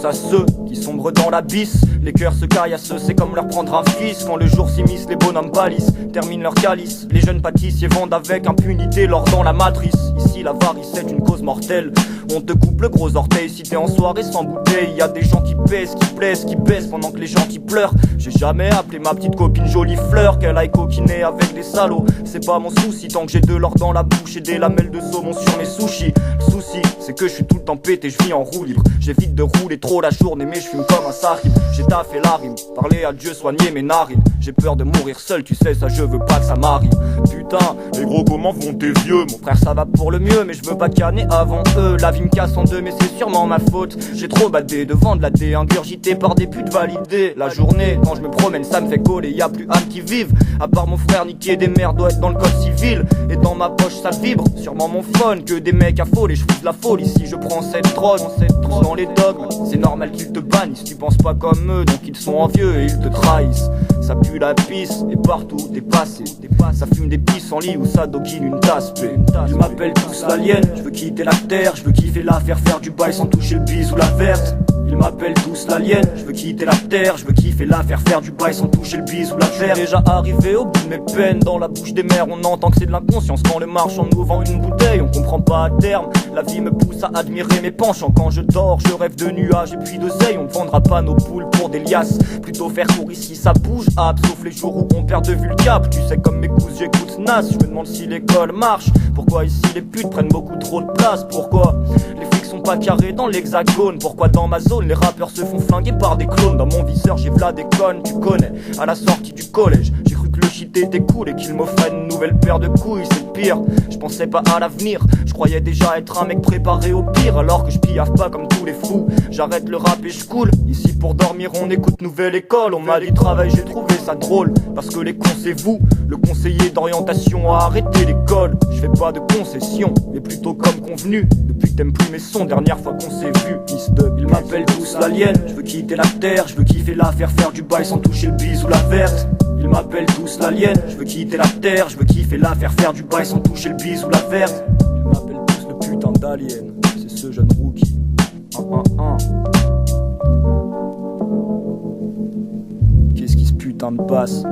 pense à ceux qui sombrent dans l'abysse. Les cœurs se caillassent, c'est comme leur prendre un fils. Quand le jour s'immisce, les bonhommes pâlissent, terminent leur calice. Les jeunes pâtissiers vendent avec impunité l'or dans la matrice. Ici l'avarice est une cause mortelle. On te coupe le gros orteil si t'es en soirée sans bouteille. Y a des gens qui pèsent, qui plaisent, qui baissent pendant que les gens qui pleurent. J'ai jamais appelé ma petite copine jolie fleur, qu'elle aille coquiner avec des salauds. C'est pas mon souci tant que j'ai de l'or dans la bouche et des lamelles de saumon sur mes sushis. Le souci c'est que je suis tout le temps pété, je vis en roue libre. J'évite de rouler trop la journée mais je fume comme un sahib. J'ai taffé la rime, parler à Dieu, soigner mes narines. J'ai peur de mourir seul, tu sais ça je veux pas que ça m'arrive. Putain, les gros comment vont tes vieux? Mon frère ça va pour le mieux mais je veux pas canner avant eux. La vie me casse en deux mais c'est sûrement ma faute. J'ai trop badé devant de la dé, ingurgité par des putes validées. La journée quand je me promène ça me fait coller, y a plus âme qui vive. À part mon frère niquer des mères doit être dans le code civil. Et dans ma poche ça vibre, sûrement mon phone. Que des mecs affolés, je fous de la folie si je prends cette drogue. Dans les dogmes, c'est normal qu'ils te bannissent. Tu penses pas comme eux donc ils sont envieux et ils te trahissent. Ça pue la pisse et partout t'es passé. Ça fume des pisses en lit ou ça doquine une tasse. Ils m'appellent tous l'alien, je veux quitter la terre. Je veux kiffer l'affaire, faire du bail sans toucher le bise ou la verte. Ils m'appellent tous l'alien, je veux quitter la terre. Je veux kiffer l'affaire, faire du bail sans toucher le bise ou la verte. Déjà arrivé au bout de mes peines, dans la bouche des mers on entend que c'est de l'inconscience. Quand le marchand nous vend une bouteille, on comprend pas à terme. La vie me pousse à admirer mes penchants. Quand je dors, je rêve de nuages et puis d'oseille. On ne vendra pas nos poules pour des liasses. Plutôt faire court ici, ça bouge, sauf les jours où on perd de vue le cap. Tu sais comme mes couses, j'écoute Nas. Je me demande si l'école marche. Pourquoi ici les putes prennent beaucoup trop de place? Pourquoi les flics sont pas carrés dans l'hexagone? Pourquoi dans ma zone les rappeurs se font flinguer par des clones? Dans mon viseur j'ai v'là des connes, tu connais. À la sortie du collège, j'ai cru que le shit était cool et qu'il m'offrait une nouvelle paire de couilles. C'est pire, je pensais pas à l'avenir. Je croyais déjà être un mec préparé au pire. Alors que je piaffe pas comme tous les fous. J'arrête le rap et je coule. Ici pour dormir on écoute Nouvelle École. On m'a dit travail, j'ai trouvé ça drôle. Parce que les cons c'est vous, le conseiller d'orientation a arrêté l'école. Je fais pas de concessions, mais plutôt comme convenu. Depuis que t'aimes plus mes sons, dernière fois qu'on s'est vu. Ils m'appellent tous l'alien, je veux quitter la terre. Je veux kiffer l'affaire, faire du bail sans toucher le bise ou la verte. Ils m'appellent tous l'alien, je veux quitter la terre. Je veux kiffer l'affaire, faire du bail sans toucher le bise ou la verte. Ils m'appellent tous le putain d'alien, c'est ce jeune rookie. Qu'est-ce qui se putain de passe?